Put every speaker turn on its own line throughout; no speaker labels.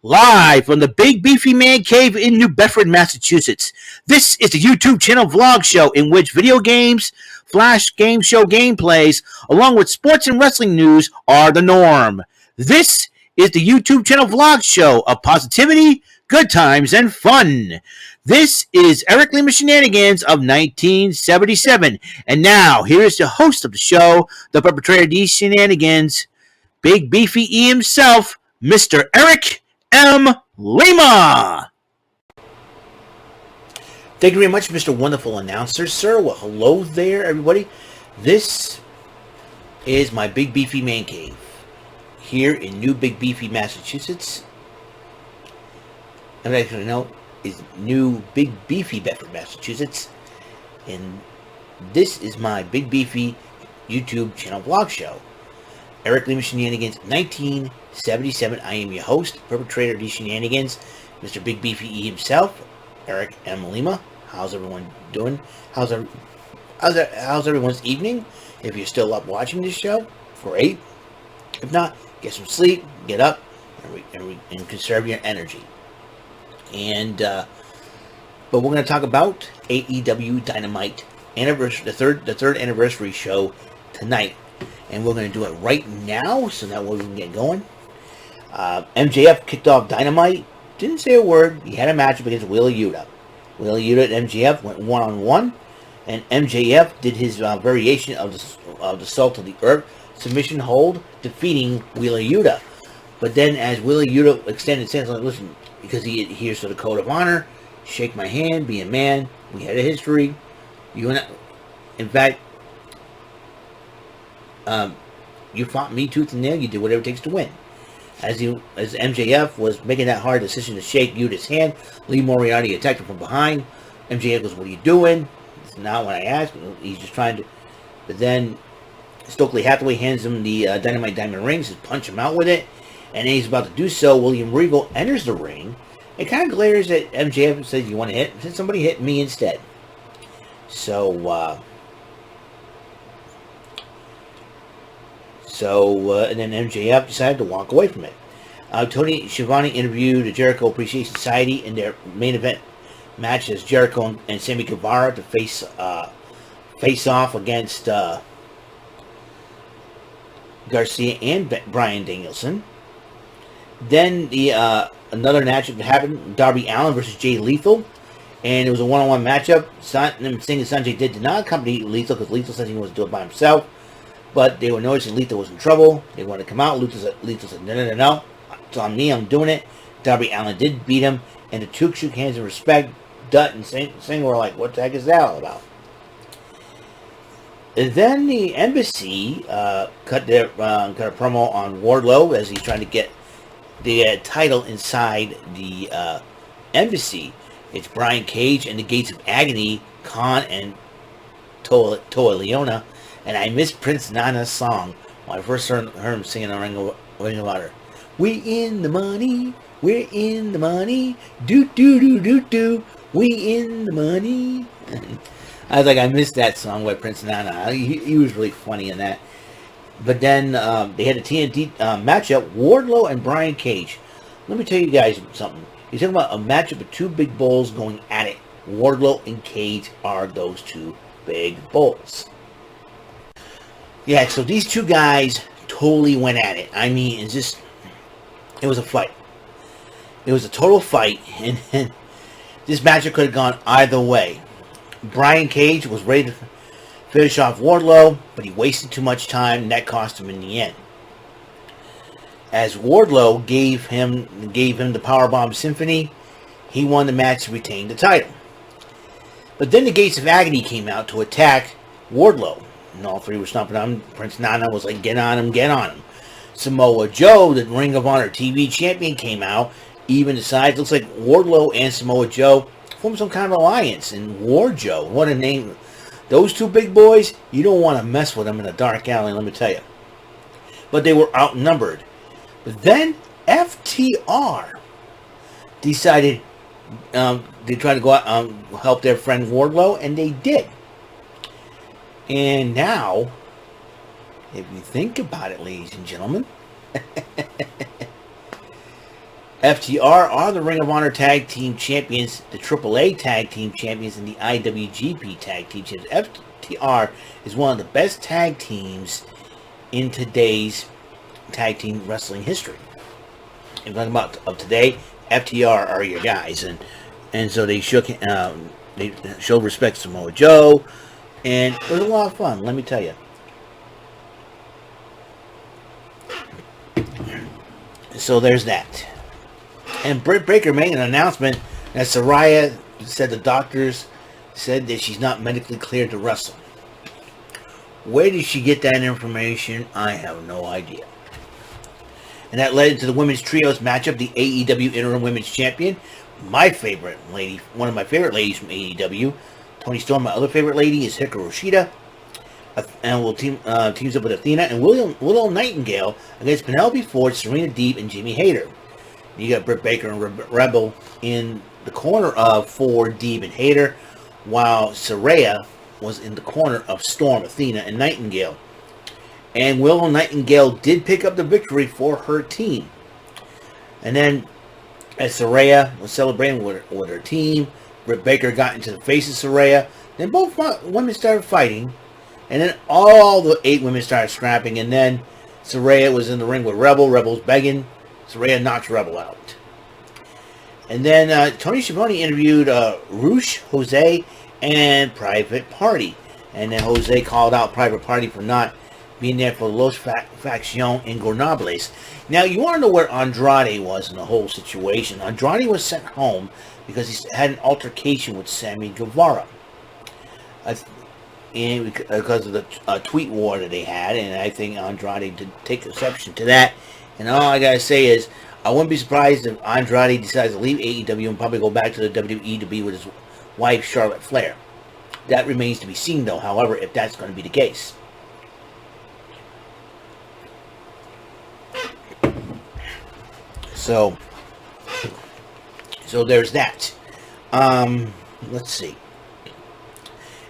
Live from the Big Beefy Man Cave in New Bedford, Massachusetts. This is the YouTube channel vlog show in which video games, flash game show gameplays, along with sports and wrestling news are the norm. This is the YouTube channel vlog show of positivity, good times, and fun. This is Eric Lima Shenanigans of 1977. And now, here is the host of the show, the perpetrator of these shenanigans, Big Beefy E himself, Mr. Eric M. Lima. Thank you very much, Mr. Wonderful Announcer, sir. Well, hello there, everybody. This is my Big Beefy Man Cave here in New Big Beefy, Massachusetts. And actually, no, is New Big Beefy, Bedford, Massachusetts. And this is my Big Beefy YouTube channel vlog show. Eric Lima Shenanigans, 1977. I am your host, perpetrator of these shenanigans, Mr. Big Beefy E himself, Eric M. Lima. How's everyone doing? How's everyone's evening? If you're still up watching this show, great. If not, get some sleep, get up, and conserve your energy. And but we're going to talk about AEW Dynamite anniversary, the third anniversary show tonight. And we're going to do it right now, so that way we can get going. MJF kicked off Dynamite. Didn't say a word. He had a matchup against Yuta. Yuta and MJF went one-on-one. And MJF did his variation of the Salt of the Earth submission hold, defeating Yuta. But then as Yuta extended his hand, like, listen, because he adheres to the Code of Honor, shake my hand, be a man. We had a history. You and I, in fact, you fought me tooth and nail. You did whatever it takes to win. As MJF was making that hard decision to shake Yuta's hand, Lee Moriarty attacked him from behind. MJF goes, "What are you doing?" It's not what I asked. He's just trying to. But then Stokely Hathaway hands him the Dynamite Diamond Ring, says punch him out with it. And then he's about to do so. William Regal enters the ring and kind of glares at MJF and says, "You want to hit?" Said somebody hit me instead. So, and then MJF decided to walk away from it. Tony Schiavone interviewed the Jericho Appreciation Society in their main event match as Jericho and Sammy Guevara to face off against Garcia and Bryan Danielson. Then another matchup happened, Darby Allin versus Jay Lethal. And it was a one-on-one matchup. Singh and Sanjay did not accompany Lethal because Lethal said he wanted to do it by himself. But they were noticing Lethal was in trouble. They wanted to come out. Lethal said, no. It's on me. I'm doing it. Darby Allin did beat him. And the two shook hands in respect. Dutt and Singh were like, what the heck is that all about? And then the embassy cut a promo on Wardlow as he's trying to get the title inside the embassy. It's Brian Cage and the Gates of Agony, Khan and Toa Leona. And I missed Prince Nana's song when I first heard him singing on Ring of Honor. We in the money, we're in the money, do. We in the money. I was like, I missed that song by Prince Nana. He was really funny in that. But then they had a TNT matchup, Wardlow and Brian Cage. Let me tell you guys something. You're talking about a matchup of two big bulls going at it. Wardlow and Cage are those two big bulls. Yeah, so these two guys totally went at it. I mean, it was a fight. It was a total fight, and this matchup could have gone either way. Brian Cage was ready to finish off Wardlow, but he wasted too much time, and that cost him in the end. As Wardlow gave him the Powerbomb Symphony, he won the match to retain the title. But then the Gates of Agony came out to attack Wardlow. And all three were stomping on him. Prince Nana was like, get on him. Samoa Joe, the Ring of Honor TV champion, came out. Even decides, looks like Wardlow and Samoa Joe formed some kind of alliance. And War Joe, what a name. Those two big boys, you don't want to mess with them in a dark alley, let me tell you. But they were outnumbered. But then FTR decided they tried to go out help their friend Wardlow, and they did. And now, if you think about it, ladies and gentlemen, FTR are the Ring of Honor Tag Team Champions, the AAA Tag Team Champions, and the IWGP Tag Team Champions. FTR is one of the best tag teams in today's tag team wrestling history. If talking about of today, FTR are your guys, and so they they showed respect to Samoa Joe, and it was a lot of fun. Let me tell you. So there's that. And Britt Baker made an announcement that Saraya said the doctors said that she's not medically cleared to wrestle. Where did she get that information? I have no idea. And that led into the women's trios matchup, the AEW Interim Women's Champion, my favorite lady, one of my favorite ladies from AEW, Toni Storm. My other favorite lady is Hikaru Shida. And we'll teams up with Athena and Willow Nightingale against Penelope Ford, Serena Deeb, and Jamie Hayter. You got Britt Baker and Rebel in the corner of Ford, Deeb, and Hayter, while Saraya was in the corner of Storm, Athena, and Nightingale. And Willow Nightingale did pick up the victory for her team. And then, as Saraya was celebrating with her team, Britt Baker got into the face of Saraya. Then both women started fighting. And then all the 8 women started scrapping. And then Saraya was in the ring with Rebel. Rebel's begging. Saraya knocks Rebel out. And then Tony Schiavone interviewed Rush, Jose, and Private Party. And then Jose called out Private Party for not being there for Los Facción Ingobernables. Now, you want to know where Andrade was in the whole situation. Andrade was sent home because he had an altercation with Sammy Guevara. And because of the tweet war that they had, and I think Andrade did take exception to that. And all I gotta say is, I wouldn't be surprised if Andrade decides to leave AEW and probably go back to the WWE to be with his wife, Charlotte Flair. That remains to be seen, though, however, if that's going to be the case. So there's that. Let's see.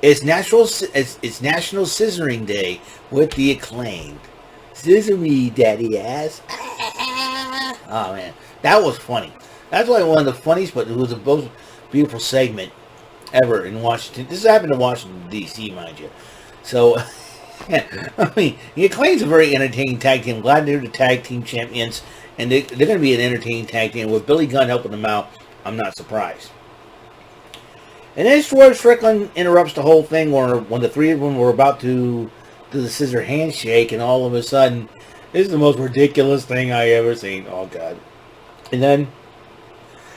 It's National Scissoring Day with the Acclaimed. Scissor me, daddy ass. Oh man, that was funny. That's like one of the funniest, but it was the most beautiful segment ever in Washington. This happened in Washington D.C., mind you. So, I mean, the Acclaimed's a very entertaining tag team. I'm glad they're the tag team champions, and they're going to be an entertaining tag team with Billy Gunn helping them out. I'm not surprised. And then Swerve Strickland interrupts the whole thing when the 3 of them were about to do the scissor handshake, and all of a sudden, this is the most ridiculous thing I ever seen. Oh, God. And then,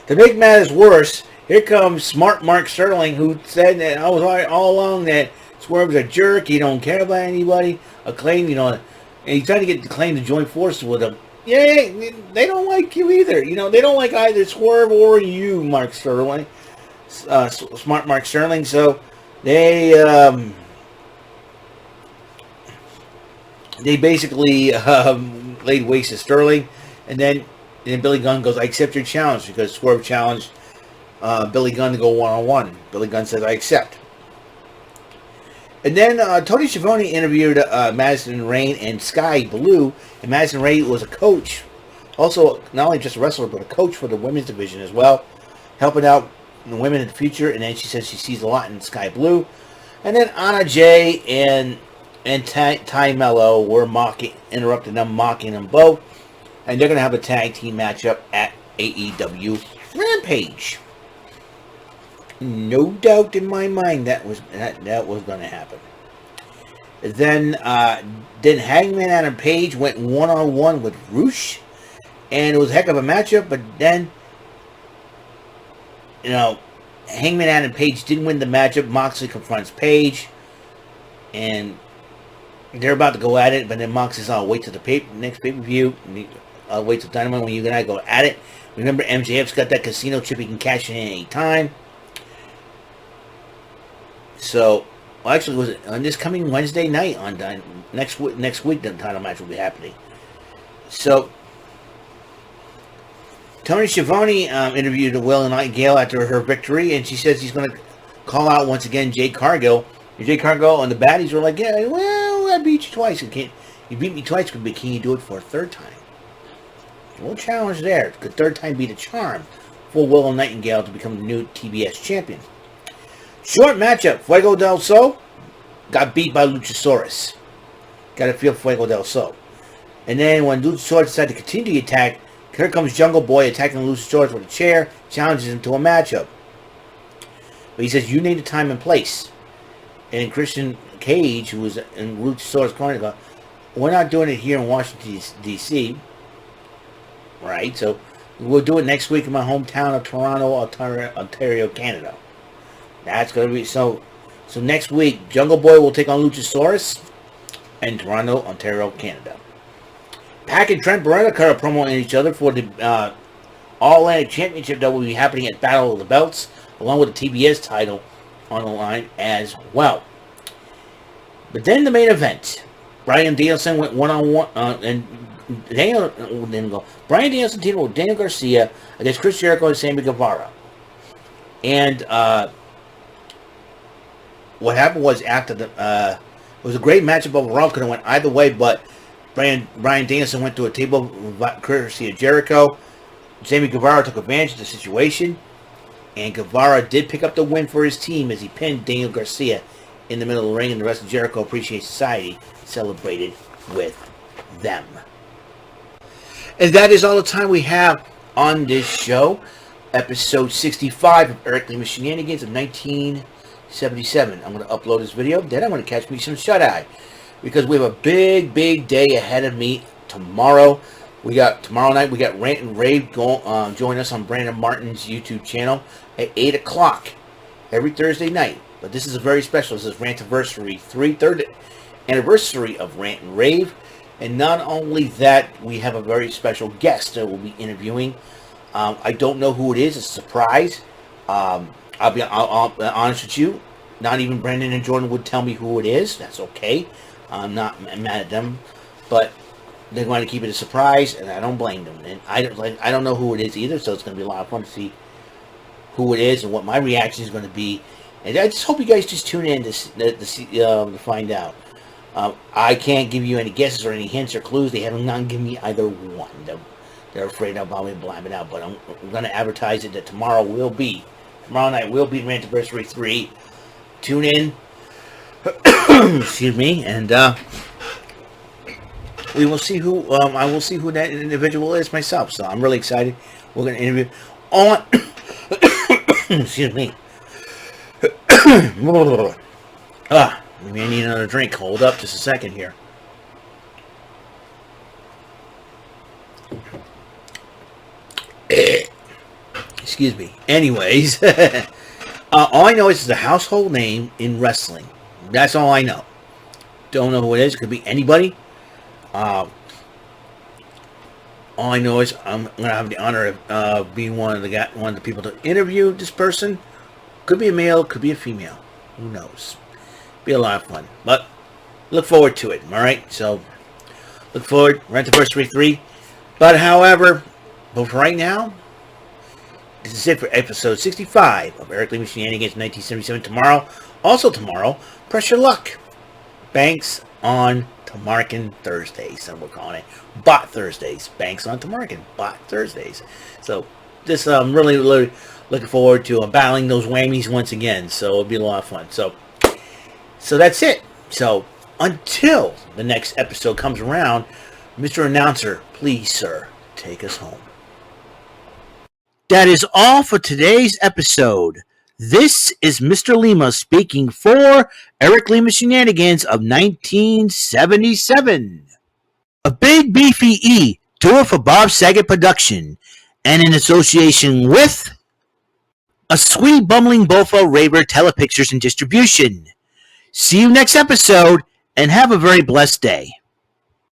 to make matters worse, here comes Smart Mark Sterling, who said that I was right all along that Swerve's a jerk, he don't care about anybody. Acclaim, and he's trying to get Acclaim to join forces with him. Yeah, they don't like you either. They don't like either Swerve or you, Mark Sterling. Smart Mark Sterling. So they basically laid waste to Sterling, and then Billy Gunn goes, "I accept your challenge," because Swerve challenged Billy Gunn to go one-on-one. Billy Gunn says, "I accept." And then Tony Schiavone interviewed Madison Rayne and Sky Blue, and Madison Rayne was a coach, also not only just a wrestler but a coach for the women's division as well, helping out the women in the future. And then she says she sees a lot in Sky Blue. And then Anna Jay and Ty Mello were interrupting them, mocking them both, and they're going to have a tag team matchup at AEW Rampage. No doubt in my mind that was going to happen. Then Hangman Adam Page went one-on-one with Rush, and it was a heck of a matchup. But then, Hangman Adam Page didn't win the matchup. Moxley confronts Page, and they're about to go at it. But then Moxley says, "I'll wait till the next pay-per-view. I'll wait till Dynamite when you and I go at it." Remember, MJF's got that casino chip; he can cash it in any time. So, actually, was it on this coming Wednesday night on next week the title match will be happening. So, Tony Schiavone interviewed Willow Nightingale after her victory, and she says he's going to call out once again Jade Cargill. And Jade Cargill and the baddies were like, "Yeah, well, I beat you twice. You beat me twice, but can you do it for a third time?" little challenge there. Could third time be the charm for Willow Nightingale to become the new TBS champion. Short matchup. Fuego del Sol got beat by Luchasaurus. Got to feel Fuego del Sol. And then when Luchasaurus decided to continue the attack, here comes Jungle Boy attacking Luchasaurus with a chair, challenges him to a matchup. But he says, you need a time and place. And Christian Cage, who was in Luchasaurus' corner, goes, we're not doing it here in Washington, D.C. Right? So we'll do it next week in my hometown of Toronto, Ontario, Canada. That's going to be... So next week, Jungle Boy will take on Luchasaurus in Toronto, Ontario, Canada. Pac and Trent Beretta cut a promo on each other for the All-Atlantic Championship that will be happening at Battle of the Belts, along with the TBS title on the line as well. But then the main event. Bryan Danielson went one-on-one, and Bryan Danielson teamed with Daniel Garcia against Chris Jericho and Sammy Guevara. And what happened was after the... it was a great matchup overall. Could have went either way, but Bryan Danielson went to a table courtesy of Jericho. Sammy Guevara took advantage of the situation, and Guevara did pick up the win for his team as he pinned Daniel Garcia in the middle of the ring, and the rest of Jericho Appreciation Society celebrated with them. And that is all the time we have on this show. Episode 65 of Eric Lima Shenanigans of 1977. I'm going to upload this video, then I'm going to catch me some shut-eye, because we have a big, big day ahead of me tomorrow. Tomorrow night, we got Rant and Rave join us on Brandon Martin's YouTube channel at 8 o'clock every Thursday night. But this is a very special. This is Rantiversary, third anniversary of Rant and Rave. And not only that, we have a very special guest that we'll be interviewing. I don't know who it is. It's a surprise. I'll be honest with you. Not even Brendan and Jordan would tell me who it is. That's okay. I'm not mad at them, but they're going to keep it a surprise, and I don't blame them. And I don't know who it is either, so it's going to be a lot of fun to see who it is and what my reaction is going to be. And I just hope you guys just tune in to find out. I can't give you any guesses or any hints or clues. They have not given me either one. They're afraid I'll probably blab it out, but I'm going to advertise it that tomorrow night will be Rantiversary 3. Tune in. Excuse me, and we will see who I will see who that individual is myself. So I'm really excited. We're going to interview on. Excuse me. Maybe I need another drink. Hold up, just a second here. Excuse me. Anyways, all I know is it's a household name in wrestling. That's all I know. Don't know who it is. It could be anybody. All I know is I'm going to have the honor of being one of the people to interview this person. Could be a male, could be a female. Who knows? Be a lot of fun. But look forward to it. All right. So look forward. Rantiversary 3. But however, for right now, this is it for episode 65 of Eric Lima Shenanigans 1977. Tomorrow, Press Your Luck. Banks on Tamarkin Thursdays. Some we're calling it Bot Thursdays. Banks on Tamarkin. Bot Thursdays. So this I'm really looking forward to battling those whammies once again. So it'll be a lot of fun. So that's it. So until the next episode comes around, Mr. Announcer, please, sir, take us home. That is all for today's episode. This is Mr. Lima speaking for Eric Lima Shenanigans of 1977. A big beefy E, tour for Bob Saget production, and in association with a sweet bumbling Bofa Raver Telepictures and Distribution. See you next episode, and have a very blessed day.